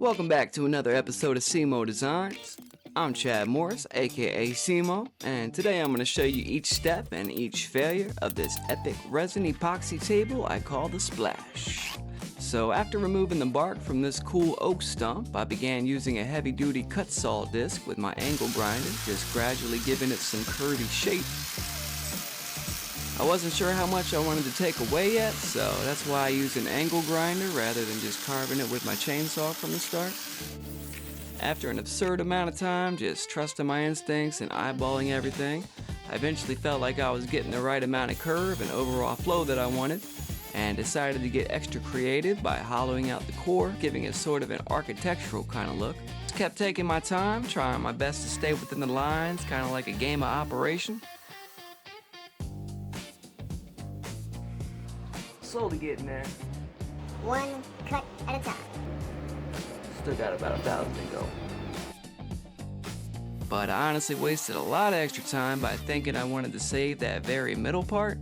Welcome back to another episode of Simo Designs. I'm Chad Morris, aka Simo, and today I'm going to show you each step and each failure of this epic resin epoxy table I call the Splash. So after removing the bark from this cool oak stump, I began using a heavy-duty cut saw disc with my angle grinder, just gradually giving it some curvy shape. I wasn't sure how much I wanted to take away yet, so that's why I used an angle grinder rather than just carving it with my chainsaw from the start. After an absurd amount of time just trusting my instincts and eyeballing everything, I eventually felt like I was getting the right amount of curve and overall flow that I wanted, and decided to get extra creative by hollowing out the core, giving it sort of an architectural kind of look. Just kept taking my time, trying my best to stay within the lines, kind of like a game of operation. Slowly getting there. One cut at a time. Still got about 1,000 to go. But I honestly wasted a lot of extra time by thinking I wanted to save that very middle part,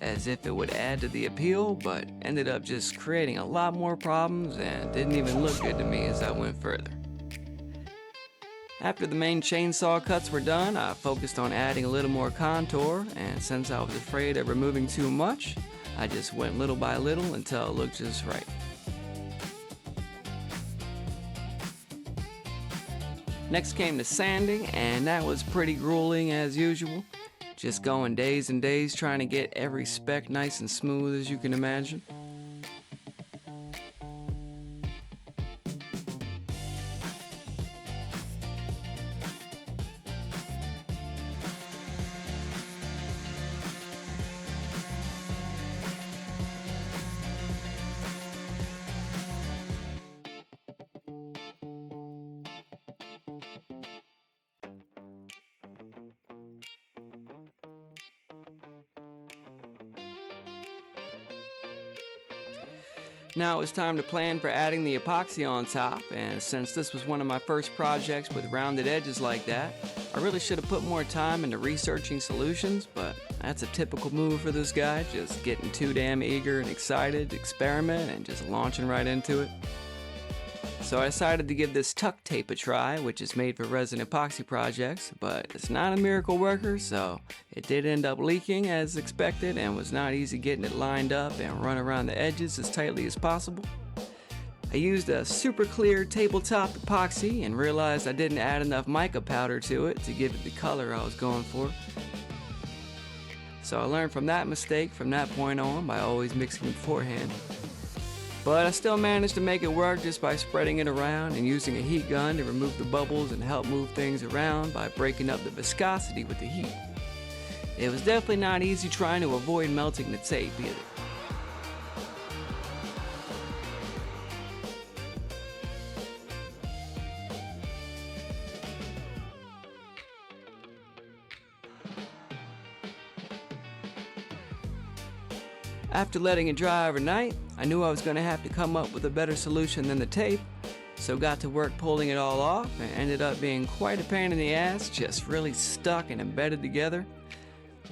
as if it would add to the appeal, but ended up just creating a lot more problems and didn't even look good to me as I went further. After the main chainsaw cuts were done, I focused on adding a little more contour, and since I was afraid of removing too much, I just went little by little until it looked just right. Next came the sanding, and that was pretty grueling as usual. Just going days and days trying to get every speck nice and smooth as you can imagine. Now it was time to plan for adding the epoxy on top, and since this was one of my first projects with rounded edges like that, I really should have put more time into researching solutions, but that's a typical move for this guy, just getting too damn eager and excited to experiment and just launching right into it. So I decided to give this tuck tape a try, which is made for resin epoxy projects, but it's not a miracle worker, so it did end up leaking as expected and was not easy getting it lined up and run around the edges as tightly as possible. I used a super clear tabletop epoxy and realized I didn't add enough mica powder to it to give it the color I was going for. So I learned from that mistake from that point on by always mixing beforehand. But I still managed to make it work just by spreading it around and using a heat gun to remove the bubbles and help move things around by breaking up the viscosity with the heat. It was definitely not easy trying to avoid melting the tape either. After letting it dry overnight, I knew I was going to have to come up with a better solution than the tape, so got to work pulling it all off and ended up being quite a pain in the ass, just really stuck and embedded together.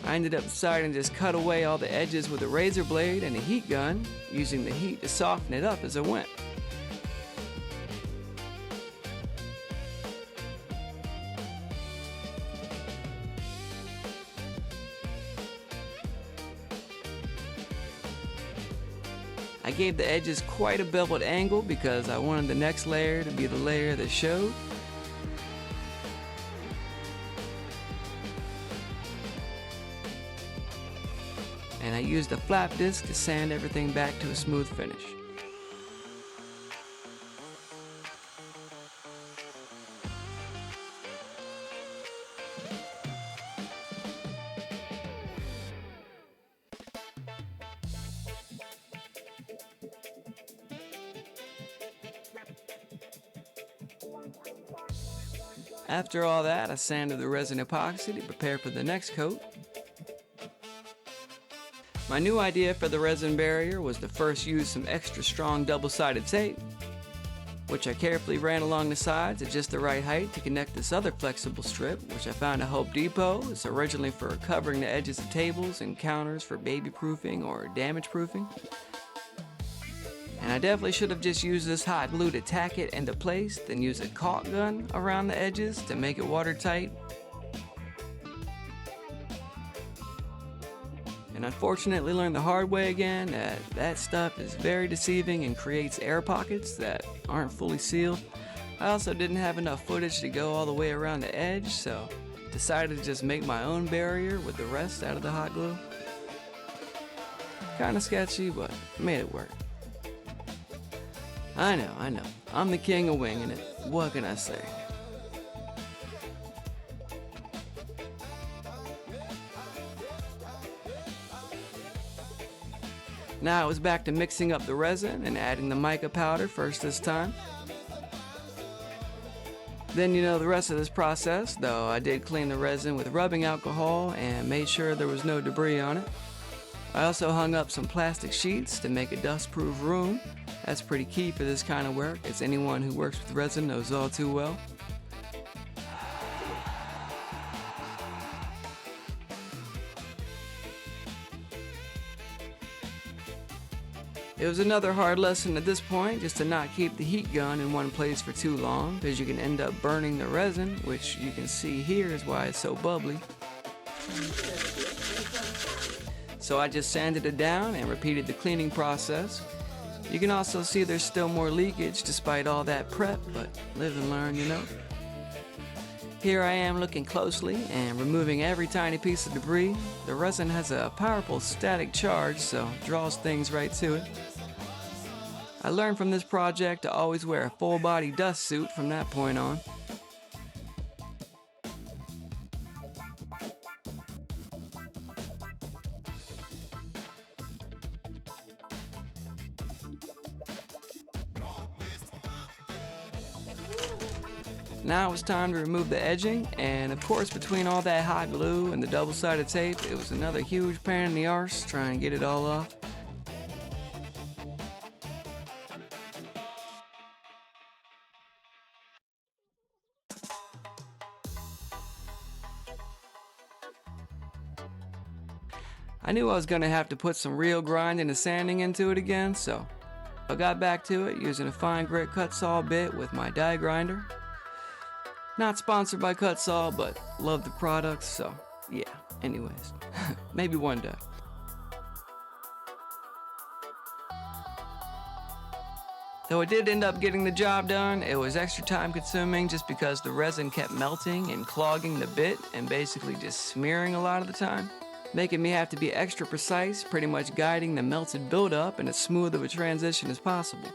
I ended up deciding to just cut away all the edges with a razor blade and a heat gun, using the heat to soften it up as I went. I gave the edges quite a beveled angle because I wanted the next layer to be the layer that showed. And I used a flap disc to sand everything back to a smooth finish. After all that, I sanded the resin epoxy to prepare for the next coat. My new idea for the resin barrier was to first use some extra strong double-sided tape, which I carefully ran along the sides at just the right height to connect this other flexible strip, which I found at Home Depot. It's originally for covering the edges of tables and counters for baby-proofing or damage-proofing. And I definitely should have just used this hot glue to tack it into place, then use a caulk gun around the edges to make it watertight. And unfortunately learned the hard way again that that stuff is very deceiving and creates air pockets that aren't fully sealed. I also didn't have enough footage to go all the way around the edge, so decided to just make my own barrier with the rest out of the hot glue. Kinda sketchy, but made it work. I know. I'm the king of winging it. What can I say? Now it was back to mixing up the resin and adding the mica powder first this time. Then you know the rest of this process, though I did clean the resin with rubbing alcohol and made sure there was no debris on it. I also hung up some plastic sheets to make a dust-proof room. That's pretty key for this kind of work, as anyone who works with resin knows all too well. It was another hard lesson at this point, just to not keep the heat gun in one place for too long, because you can end up burning the resin, which you can see here is why it's so bubbly. So I just sanded it down and repeated the cleaning process. You can also see there's still more leakage despite all that prep, but live and learn, you know. Here I am looking closely and removing every tiny piece of debris. The resin has a powerful static charge, so draws things right to it. I learned from this project to always wear a full body dust suit from that point on. Now it was time to remove the edging, and of course between all that hot glue and the double-sided tape, it was another huge pain in the arse trying to get it all off. I knew I was going to have to put some real grinding and sanding into it again, so I got back to it using a fine grit cut saw bit with my die grinder. Not sponsored by Cutsaw, but love the products, so yeah, anyways, maybe one day. Though I did end up getting the job done, it was extra time consuming just because the resin kept melting and clogging the bit and basically just smearing a lot of the time, making me have to be extra precise, pretty much guiding the melted buildup in as smooth of a transition as possible.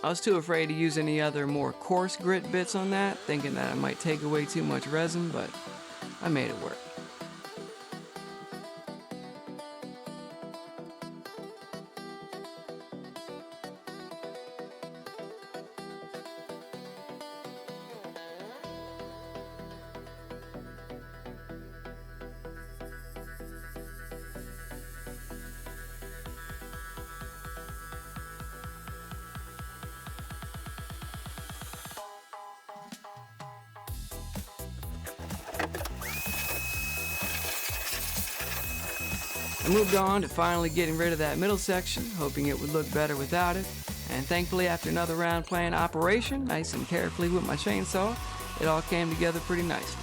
I was too afraid to use any other more coarse grit bits on that, thinking that I might take away too much resin, but I made it work. I moved on to finally getting rid of that middle section, hoping it would look better without it, and thankfully after another round playing Operation, nice and carefully with my chainsaw, it all came together pretty nicely.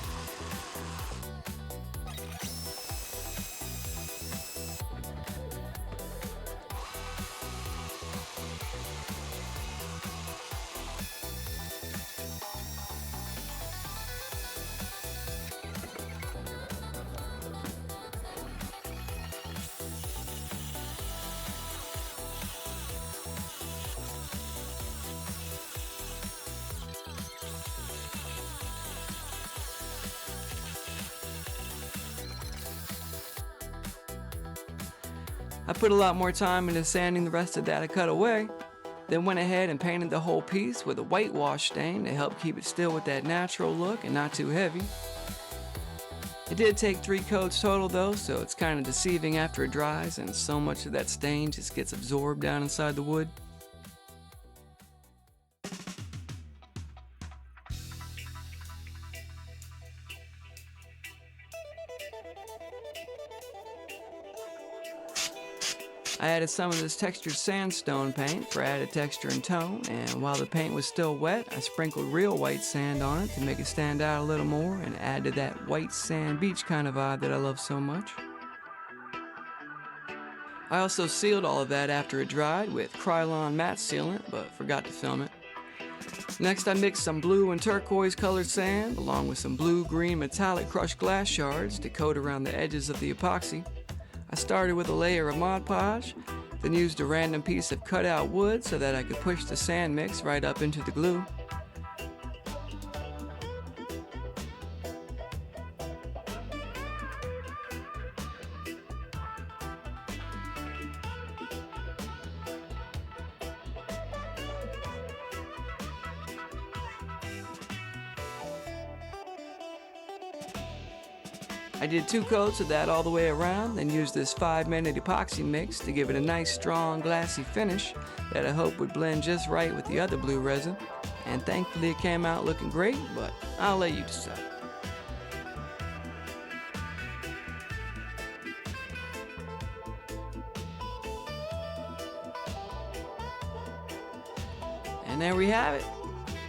I put a lot more time into sanding the rest of that I cut away, then went ahead and painted the whole piece with a whitewash stain to help keep it still with that natural look and not too heavy. It did take 3 coats total though, so it's kind of deceiving after it dries and so much of that stain just gets absorbed down inside the wood. I added some of this textured sandstone paint for added texture and tone, and while the paint was still wet, I sprinkled real white sand on it to make it stand out a little more and add to that white sand beach kind of vibe that I love so much. I also sealed all of that after it dried with Krylon matte sealant, but forgot to film it. Next, I mixed some blue and turquoise colored sand along with some blue-green metallic crushed glass shards to coat around the edges of the epoxy. I started with a layer of Mod Podge, then used a random piece of cut-out wood so that I could push the sand mix right up into the glue. I did 2 coats of that all the way around, then used this 5-minute epoxy mix to give it a nice strong glassy finish that I hope would blend just right with the other blue resin. And thankfully it came out looking great, but I'll let you decide. And there we have it.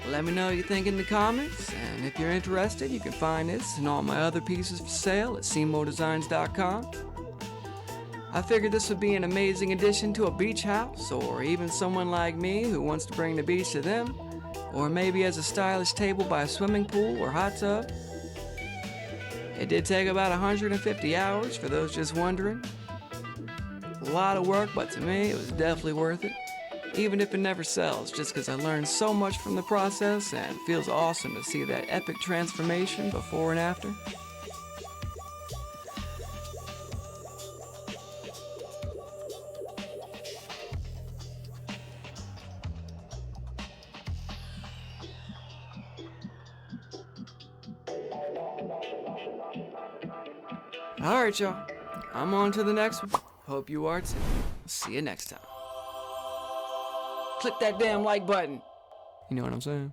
Let me know what you think in the comments, and if you're interested, you can find this and all my other pieces for sale at semodesigns.com. I figured this would be an amazing addition to a beach house, or even someone like me who wants to bring the beach to them, or maybe as a stylish table by a swimming pool or hot tub. It did take about 150 hours for those just wondering. A lot of work, but to me it was definitely worth it. Even if it never sells, just because I learned so much from the process and it feels awesome to see that epic transformation before and after. Alright y'all, I'm on to the next one. Hope you are too. See you next time. Click that damn like button. You know what I'm saying?